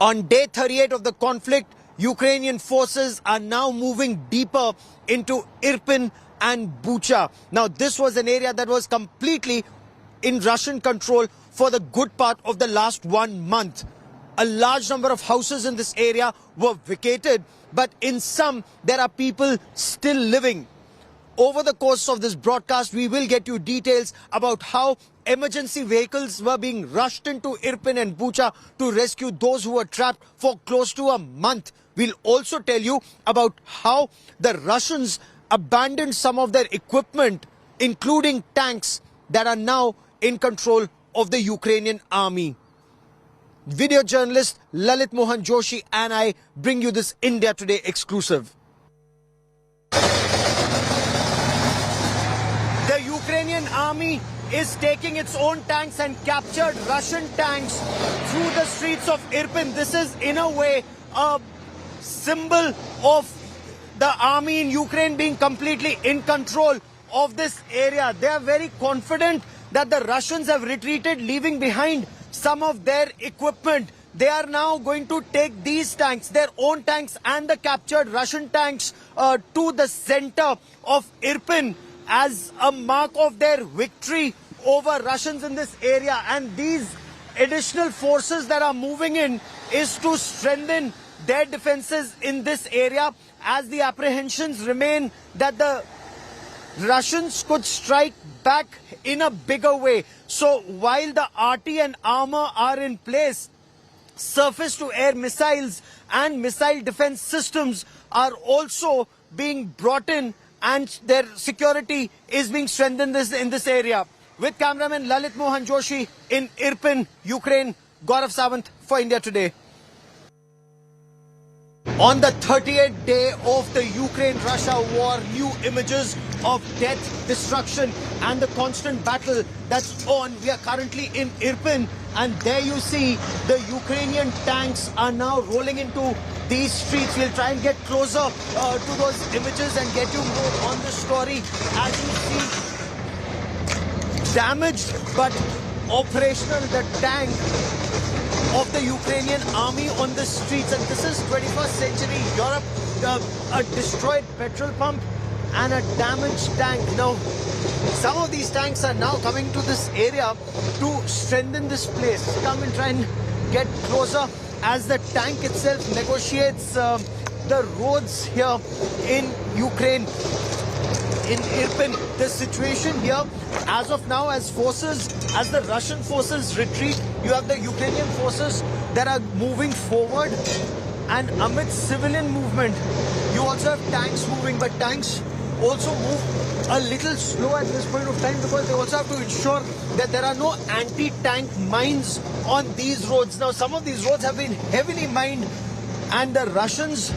On day 38 of the conflict, Ukrainian forces are now moving deeper into Irpin and Bucha. Now, this was an area that was completely in Russian control for the good part of the last 1 month. A large number of houses in this area were vacated, but in some, there are people still living. Over the course of this broadcast, we will get you details about how emergency vehicles were being rushed into Irpin and Bucha to rescue those who were trapped for close to a month. We'll also tell you about how the Russians abandoned some of their equipment, including tanks that are now in control of the Ukrainian army. Video journalist Lalit Mohan Joshi and I bring you this India Today exclusive. The Ukrainian army is taking its own tanks and captured Russian tanks through the streets of Irpin. This is, in a way, a symbol of the army in Ukraine being completely in control of this area. They are very confident that the Russians have retreated, leaving behind some of their equipment. They are now going to take these tanks, their own tanks and the captured Russian tanks, to the center of Irpin as a mark of their victory over Russians in this area. And these additional forces that are moving in is to strengthen their defenses in this area, as the apprehensions remain that the Russians could strike back in a bigger way. So while the RT and armor are in place, surface-to-air missiles and missile defense systems are also being brought in, and their security is being strengthened in this area. With cameraman Lalit Mohan Joshi in Irpin, Ukraine, Gaurav Sawant for India Today. On the 38th day of the Ukraine-Russia war, new images of death, destruction and the constant battle that's on. We are currently in Irpin, and there you see the Ukrainian tanks are now rolling into these streets. We'll try and get closer to those images and get you more on the story. As you see, damaged but operational, the tank of the Ukrainian army on the streets. And this is 21st century Europe. A destroyed petrol pump and a damaged tank. Now, some of these tanks are now coming to this area to strengthen this place. Come and try and get closer as the tank itself negotiates the roads here in Ukraine. In Irpin, the situation here, as of now, as the Russian forces retreat, you have the Ukrainian forces that are moving forward, and amidst civilian movement, you also have tanks moving, but tanks also move a little slow at this point of time because they also have to ensure that there are no anti-tank mines on these roads. Now, some of these roads have been heavily mined, and the Russians,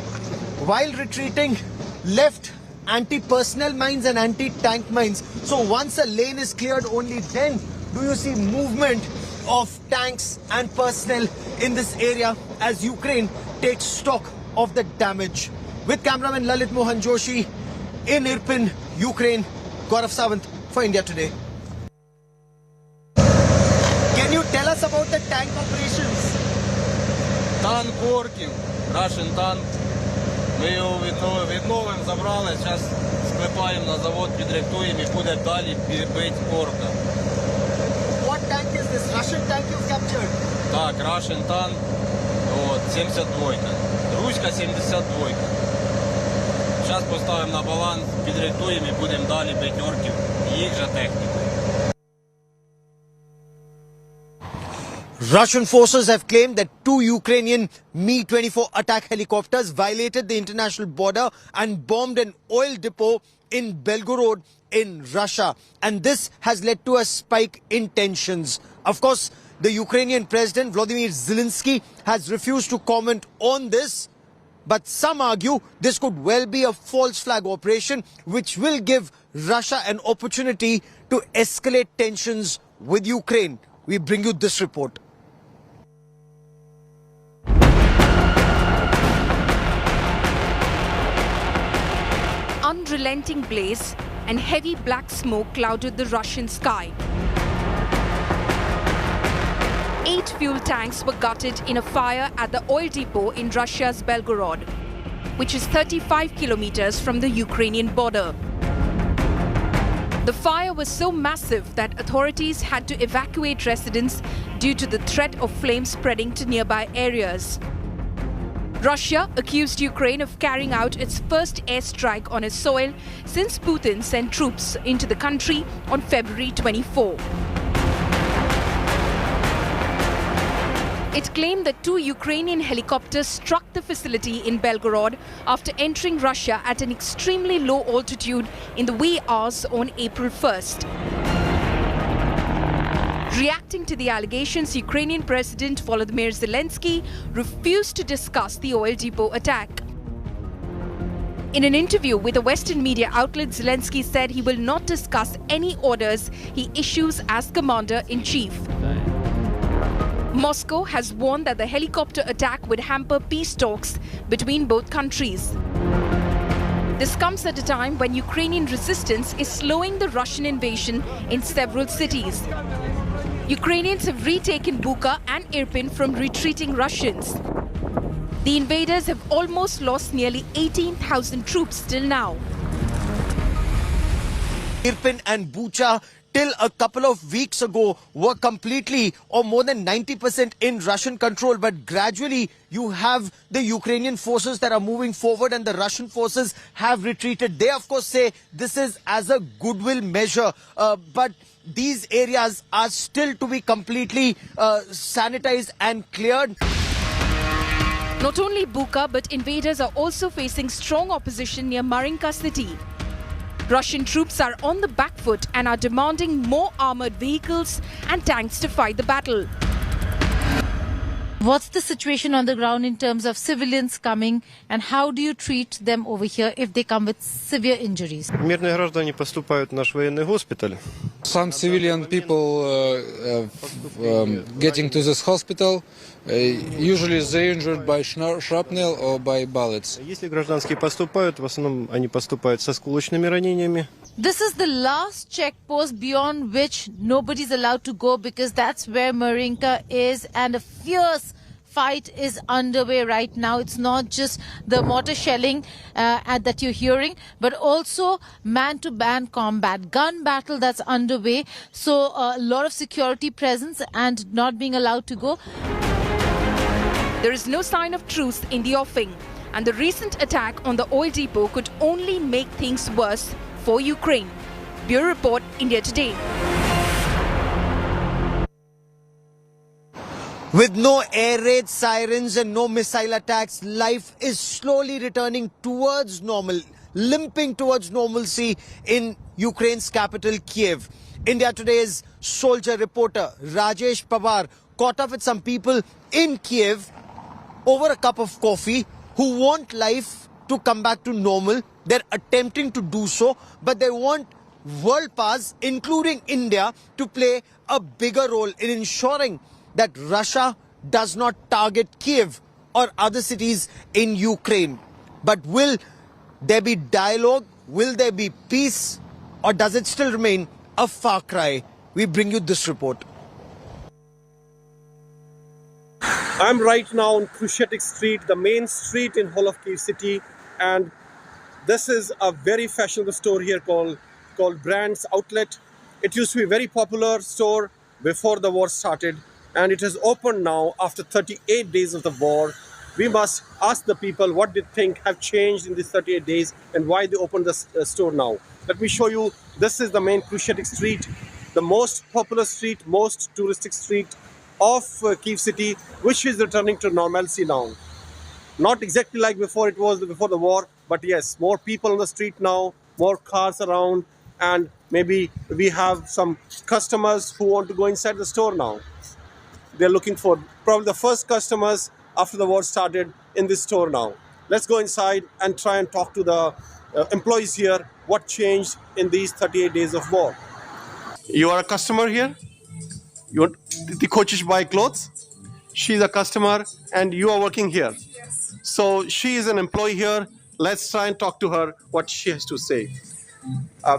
while retreating, left anti-personnel mines and anti-tank mines. So once a lane is cleared, only then do you see movement of tanks and personnel in this area as Ukraine takes stock of the damage. With cameraman Lalit Mohan Joshi in Irpin, Ukraine, Gaurav Sawant for India Today. Can you tell us about the tank operations? Танк Орків, Russian tank. Ми його відновимо, забрали, зараз склепаємо на завод, підрихтуємо і буде далі бити орка. What tank is this? Russian tank you've captured? Так, Russian tank, 72-ка. Руська 72-ка. Зараз поставимо на баланс, підрихтуємо і будемо далі бити орків, їх же техніку. Russian forces have claimed that 2 Ukrainian Mi-24 attack helicopters violated the international border and bombed an oil depot in Belgorod in Russia. And this has led to a spike in tensions. Of course, the Ukrainian President Volodymyr Zelensky has refused to comment on this. But some argue this could well be a false flag operation which will give Russia an opportunity to escalate tensions with Ukraine. We bring you this report. Unrelenting blaze and heavy black smoke clouded the Russian sky. 8 fuel tanks were gutted in a fire at the oil depot in Russia's Belgorod, which is 35 kilometers from the Ukrainian border. The fire was so massive that authorities had to evacuate residents due to the threat of flames spreading to nearby areas. Russia accused Ukraine of carrying out its first airstrike on its soil since Putin sent troops into the country on February 24. It claimed that 2 Ukrainian helicopters struck the facility in Belgorod after entering Russia at an extremely low altitude in the wee hours on April 1st. Reacting to the allegations, Ukrainian President Volodymyr Zelensky refused to discuss the oil depot attack. In an interview with a Western media outlet, Zelensky said he will not discuss any orders he issues as commander-in-chief. Moscow has warned that the helicopter attack would hamper peace talks between both countries. This comes at a time when Ukrainian resistance is slowing the Russian invasion in several cities. Ukrainians have retaken Bucha and Irpin from retreating Russians. The invaders have almost lost nearly 18,000 troops till now. Irpin and Bucha, till a couple of weeks ago, were completely or more than 90% in Russian control. But gradually you have the Ukrainian forces that are moving forward and the Russian forces have retreated. They of course say this is as a goodwill measure, but these areas are still to be completely sanitized and cleared. Not only Bucha, but invaders are also facing strong opposition near Marinka city. Russian troops are on the back foot and are demanding more armored vehicles and tanks to fight the battle. What's the situation on the ground in terms of civilians coming, and how do you treat them over here if they come with severe injuries? Мирные граждане поступают в наш военный госпиталь. Some civilian people getting to this hospital, usually they're injured by shrapnel or by bullets. Если гражданские поступают, в основном они поступают со осколочными ранениями. This is the last checkpost beyond which nobody's allowed to go, because that's where Marinka is, and a fierce fight is underway right now. It's not just the mortar shelling that you're hearing, but also man-to-man combat, gun battle that's underway. So a lot of security presence and not being allowed to go. There is no sign of truce in the offing, and the recent attack on the oil depot could only make things worse for Ukraine. Bureau Report, India Today. With no air raid sirens and no missile attacks, life is slowly returning towards normal, limping towards normalcy in Ukraine's capital, Kiev. India Today's soldier reporter Rajesh Pawar caught up with some people in Kiev over a cup of coffee who want life to come back to normal. They're attempting to do so, but they want world powers, including India, to play a bigger role in ensuring that Russia does not target Kiev or other cities in Ukraine. But will there be dialogue? Will there be peace? Or does it still remain a far cry? We bring you this report. I'm right now on Khrushchev Street, the main street in whole of Kyiv city, and this is a very fashionable store here called Brands Outlet. It used to be a very popular store before the war started, and it has opened now after 38 days of the war. We must ask the people what they think have changed in these 38 days and why they opened the store now. Let me show you. This is the main Khrushchev Street, the most popular street, most touristic street of Kyiv city, which is returning to normalcy now. Not exactly like before it was before the war, but yes, more people on the street now, more cars around, and maybe we have some customers who want to go inside the store now. They're looking for probably the first customers after the war started in this store now. Let's go inside and try and talk to the employees here, what changed in these 38 days of war. You are a customer here? You want the coaches buy clothes? She's a customer and you are working here. Yes. So she is an employee here. Let's try and talk to her what she has to say.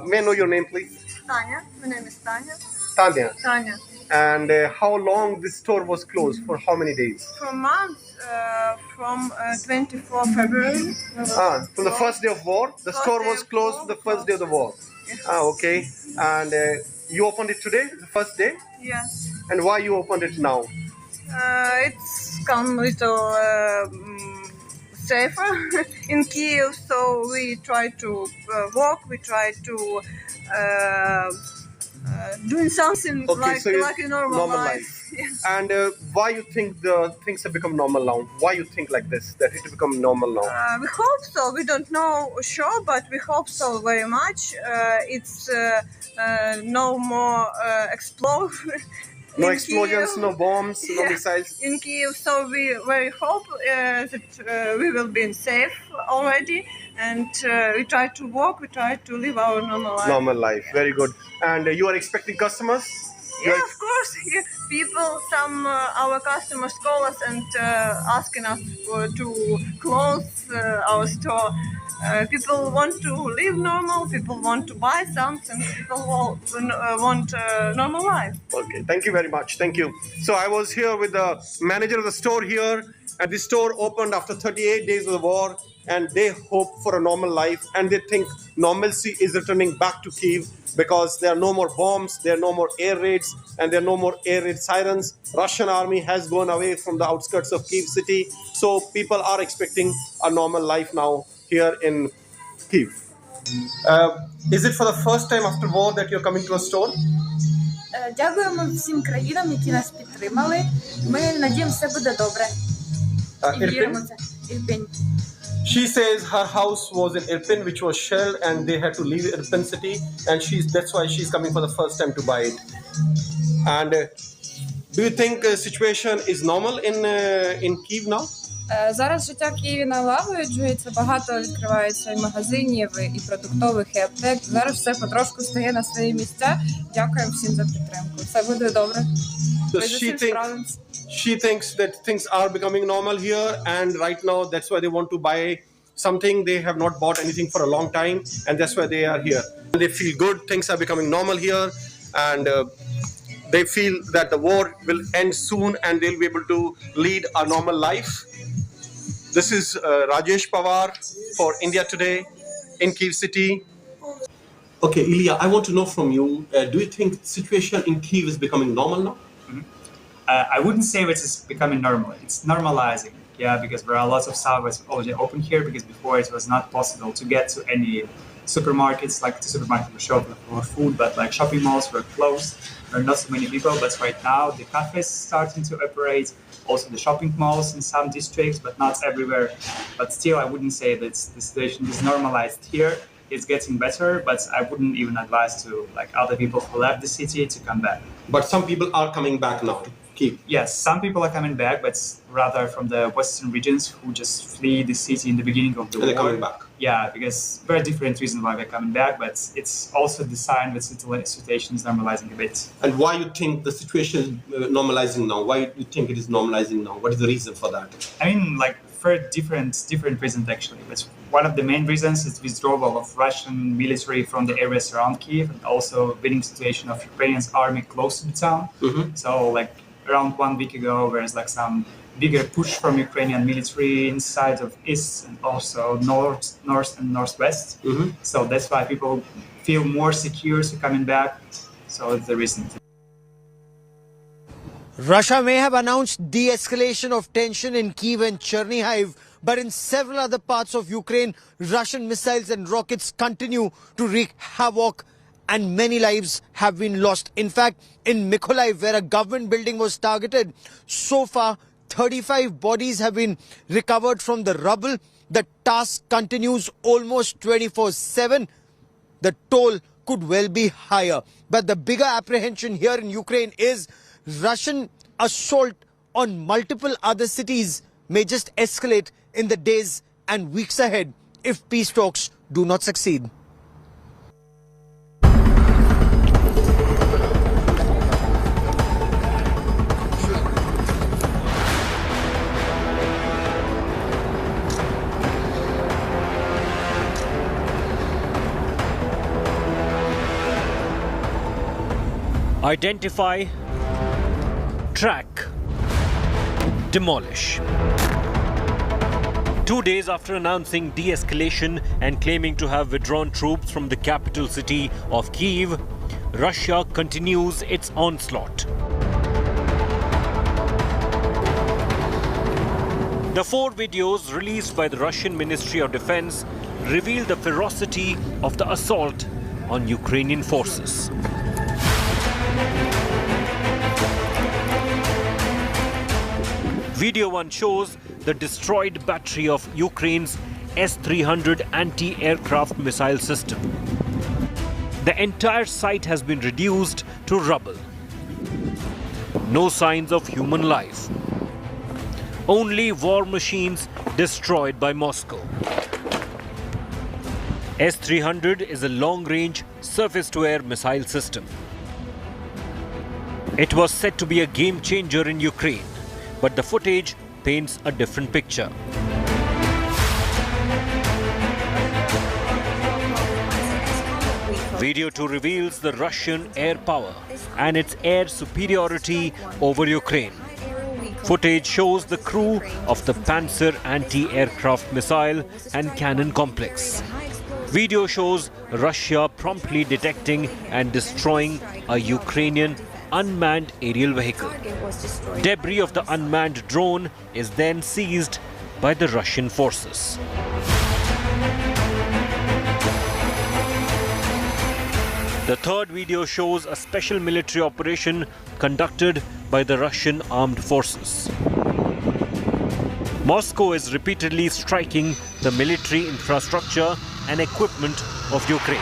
May I know your name, please? Tanya. My name is Tanya. Tanya. Tanya. And how long this store was closed? For how many days? For months, from 24 February. From the first day of war, the store was closed for the first day of the war. Okay. And you opened it today, the first day? Yes. And why you opened it now? It's come little safer in Kiev, so we try to walk. We try to doing something like a normal life. Yes. And why you think the things have become normal now? Why you think like this, that it has become normal now? We hope so. We don't know sure, but we hope so very much. It's no more No explosions, no bombs, no missiles. In Kiev, so we very hope that we will be safe already, and we try to walk, we try to live our normal life. Normal life, very good. And you are expecting customers? Yeah, of course. Yeah. People, some our customers call us and asking us to close our store. People want to live normal. People want to buy something. People want normal life. Okay, thank you very much. Thank you. So I was here with the manager of the store here, and the store opened after 38 days of the war, and they hope for a normal life, and they think normalcy is returning back to Kyiv because there are no more bombs, there are no more air raids, and there are no more air raid sirens. Russian army has gone away from the outskirts of Kyiv city, so people are expecting a normal life now here in Kyiv. Is it for the first time after war that you're coming to a store? Дякуємо всім країнам, які нас підтримали. Ми надіємося, все буде добре. І віримо в це. Ірпінь. She says her house was in Irpin, which was shelled, and they had to leave Irpin city, and that's why she's coming for the first time to buy it. And do you think the situation is normal in Kyiv now? Зараз життя в Києві налагоджується, багато відкривається і магазинів, і продуктових, і аптек. Зараз все потрошку стає на свої місця. Дякуємо всім за підтримку. Все буде добре. So she thinks that things are becoming normal here, and right now that's why they want to buy something. They have not bought anything for a long time, and that's why they are here. They feel good, things are becoming normal here, and they feel that the war will end soon and they'll be able to lead a normal life. This is Rajesh Pawar for India Today in Kyiv city. Okay, Ilya, I want to know from you, do you think the situation in Kyiv is becoming normal now? I wouldn't say that it's becoming normal. It's normalizing, yeah, because there are lots of outlets already open here, because before it was not possible to get to any supermarkets, like the supermarket was shop for food, but like shopping malls were closed. There are not so many people, but right now the cafes starting to operate, also the shopping malls in some districts, but not everywhere. But still, I wouldn't say that the situation is normalized here. It's getting better, but I wouldn't even advise to like other people who left the city to come back. But some people are coming back now. Yes, some people are coming back, but rather from the western regions who just flee the city in the beginning of the war. They're coming back. Yeah, because very different reasons why they're coming back, but it's also the sign that the situation is normalizing a bit. And why you think the situation is normalizing now? Why you think it is normalizing now? What is the reason for that? I mean, like for different reasons actually. But one of the main reasons is withdrawal of Russian military from the areas around Kyiv, and also winning situation of Ukrainians army close to the town. So like around 1 week ago, there's like some bigger push from Ukrainian military inside of east and also north and northwest. So that's why people feel more secure to coming back. So it's the reason. Russia may have announced de-escalation of tension in Kyiv and Chernihiv, but in several other parts of Ukraine, Russian missiles and rockets continue to wreak havoc, and many lives have been lost. In fact, in Mykolaiv, where a government building was targeted, so far 35 bodies have been recovered from the rubble. The task continues almost 24/7. The toll could well be higher. But the bigger apprehension here in Ukraine is Russian assault on multiple other cities may just escalate in the days and weeks ahead if peace talks do not succeed. Identify track, demolish. 2 days after announcing de-escalation and claiming to have withdrawn troops from the capital city of Kyiv, Russia continues its onslaught. The 4 videos released by the Russian Ministry of Defense reveal the ferocity of the assault on Ukrainian forces. Video 1 shows the destroyed battery of Ukraine's S-300 anti-aircraft missile system. The entire site has been reduced to rubble. No signs of human life. Only war machines destroyed by Moscow. S-300 is a long-range surface-to-air missile system. It was said to be a game-changer in Ukraine, but the footage paints a different picture. Video 2 reveals the Russian air power and its air superiority over Ukraine. Footage shows the crew of the Panzer anti-aircraft missile and cannon complex. Video shows Russia promptly detecting and destroying a Ukrainian unmanned aerial vehicle. Debris of the unmanned drone is then seized by the Russian forces. The third video shows a special military operation conducted by the Russian armed forces. Moscow is repeatedly striking the military infrastructure and equipment of Ukraine.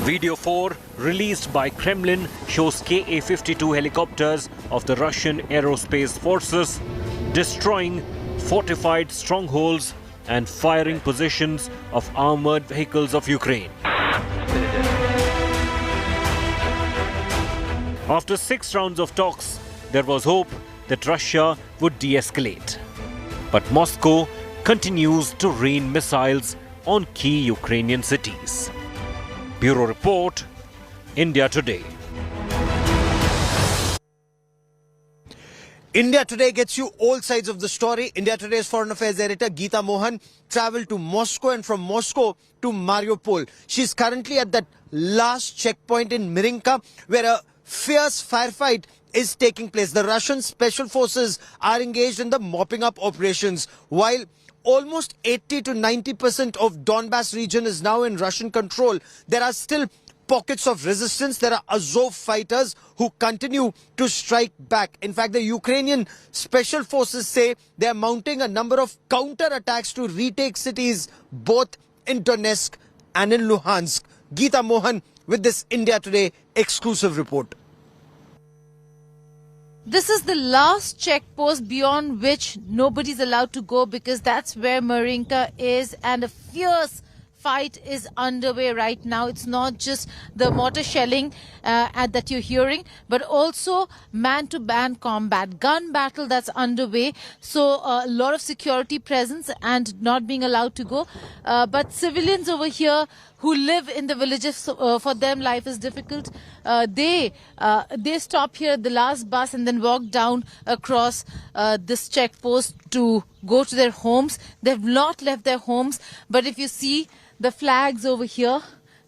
Video 4, released by Kremlin, shows Ka-52 helicopters of the Russian aerospace forces destroying fortified strongholds and firing positions of armored vehicles of Ukraine. After 6 rounds of talks, there was hope that Russia would de-escalate. But Moscow continues to rain missiles on key Ukrainian cities. Bureau Report, India Today. India Today gets you all sides of the story. India Today's Foreign Affairs editor Geeta Mohan travelled to Moscow and from Moscow to Mariupol. She's currently at that last checkpoint in Marinka where a fierce firefight is taking place. The Russian special forces are engaged in the mopping up operations while almost 80 to 90% of Donbass region is now in Russian control. There are still pockets of resistance. There are Azov fighters who continue to strike back. In fact, the Ukrainian special forces say they are mounting a number of counter-attacks to retake cities both in Donetsk and in Luhansk. Geeta Mohan with this India Today exclusive report. This is the last checkpost beyond which nobody's allowed to go because that's where Marinka is, and a fierce fight is underway right now. It's not just the mortar shelling that you're hearing, but also man-to-man combat, gun battle that's underway. So a lot of security presence and not being allowed to go. But civilians over here who live in the villages, for them life is difficult. They stop here at the last bus and then walk down across this checkpost to go to their homes. They've not left their homes, but if you see the flags over here,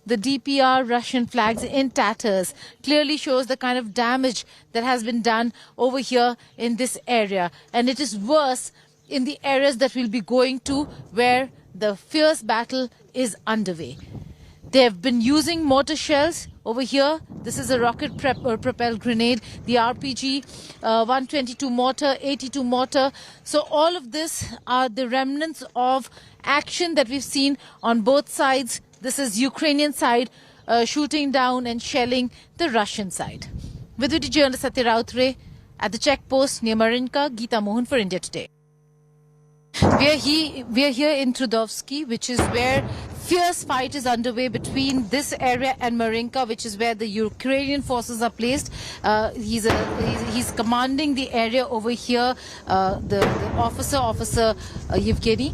the DPR Russian flags in tatters, clearly shows the kind of damage that has been done over here in this area. And it is worse in the areas that we'll be going to where the fierce battle is underway. They have been using mortar shells over here. This is a rocket propelled grenade, the RPG 122 mortar, 82 mortar. So all of this are the remnants of action that we've seen on both sides. This is Ukrainian side shooting down and shelling the Russian side. With duty journalist Satya Rautre at the checkpost near Marinka, Geeta Mohan for India Today. We are here in Trudovsky, which is where fierce fight is underway between this area and Marinka, which is where the Ukrainian forces are placed. He's commanding the area over here. The officer Yevgeny.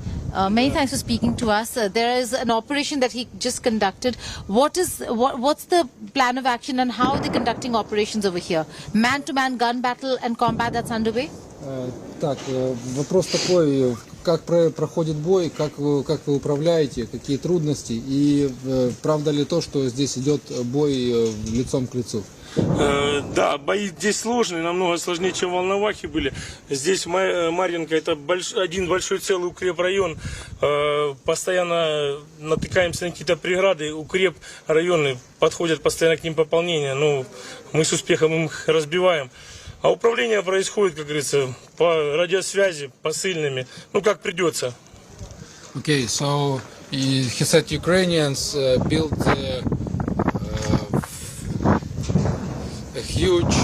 Many thanks for speaking to us. There is an operation that he just conducted. What's the plan of action and how are they conducting operations over here? Man-to-man gun battle and combat that's underway? Так, вопрос такой, как проходит бой, как вы управляете, какие трудности и правда ли то, что здесь идет бой лицом к лицу? Да, бои здесь сложные, намного сложнее, чем в Волновахе были. Здесь Марьинка — это один большой целый укрепрайон. Постоянно натыкаемся на какие-то преграды. Укрепрайоны подходят постоянно к ним пополнения. Но мы с успехом их разбиваем. А управление происходит, как говорится, по радиосвязи, посыльными. Ну, как придется. Okay, so he said Ukrainians built a huge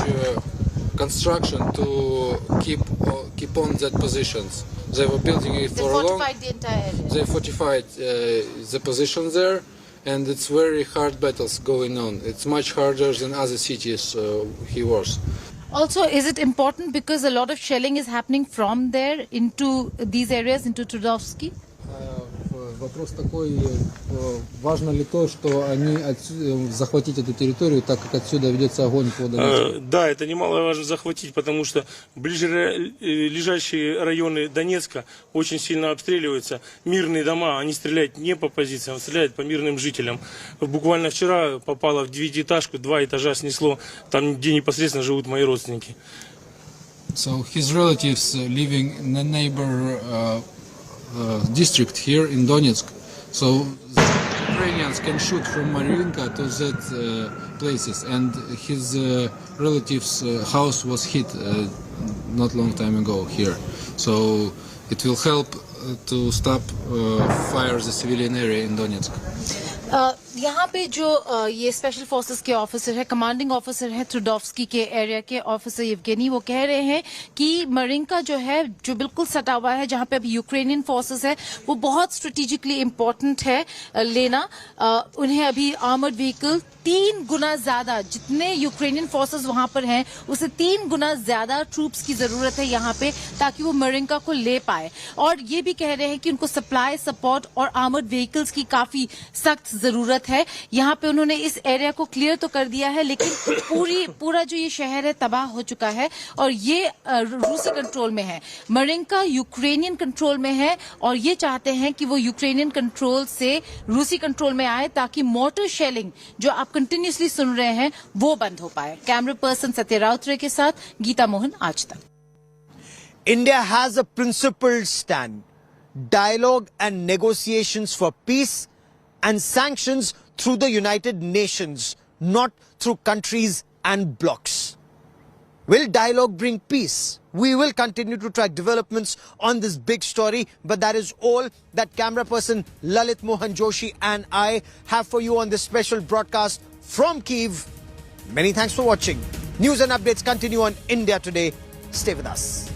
construction to keep on that positions. They were building it for a long. They fortified the entire area. They fortified the position there, and it's very hard battles going on. It's much harder than other cities he was. Also, is it important because a lot of shelling is happening from there into these areas, into Trudovsky? Вопрос такой, важно ли то, что они захватить эту территорию, так как отсюда ведется огонь по Донецку? Да, это немаловажно захватить, потому что ближе лежащие районы Донецка очень сильно обстреливаются. Мирные дома, они стреляют не по позициям, а стреляют по мирным жителям. Буквально вчера попало в 9-этажку, 2 этажа снесло, там, где непосредственно живут мои родственники. So his relatives living in the neighbor district here in Donetsk, so the Ukrainians can shoot from Marinka to that places, and his relative's house was hit not long time ago here, so it will help to stop fire the civilian area in Donetsk. यहाँ पे जो ये special forces के officer है, commanding officer है ट्रुडोव्स्की के area के officer Yevgeny, वो कह रहे हैं कि मरिंका जो है, जो बिल्कुल सटा हुआ है, जहाँ पे अभी यूक्रेनियन फोर्सेस है, वो बहुत स्ट्रेटेजिकली इम्पोर्टेंट है लेना. उन्हें अभी आर्मर्ड व्हीकल 3 गुना ज्यादा, जितने यूक्रेनियन फोर्सेस वहां पर हैं उसे 3 गुना ज्यादा ट्रूप्स की जरूरत है यहाँ पे, ताकि वो मरिंका को ले पाए. और ये भी कह रहे हैं कि उनको सप्लाई, सपोर्ट और आर्मर्ड व्हीकल्स की काफी सख्त जरूरत है. यहाँ पे उन्होंने इस एरिया को क्लियर तो कर दिया है, लेकिन पूरा जो ये शहर है तबाह हो चुका है और ये रूसी कंट्रोल में है. मरिंका यूक्रेनियन कंट्रोल में है और ये चाहते हैं कि वो यूक्रेनियन कंट्रोल से रूसी कंट्रोल में आए, ताकि मोटर शेलिंग जो आप कंटिन्यूसली सुन रहे हैं वो बंद हो पाए. कैमरा पर्सन सत्य राउतरे के साथ गीता मोहन, आज तक. India has a principled stand. Dialogue and negotiations for peace and sanctions through the United Nations, not through countries and blocs. Will dialogue bring peace? We will continue to track developments on this big story, but that is all that camera person Lalit Mohan Joshi and I have for you on this special broadcast from Kyiv. Many thanks for watching. News and updates continue on India Today. Stay with us.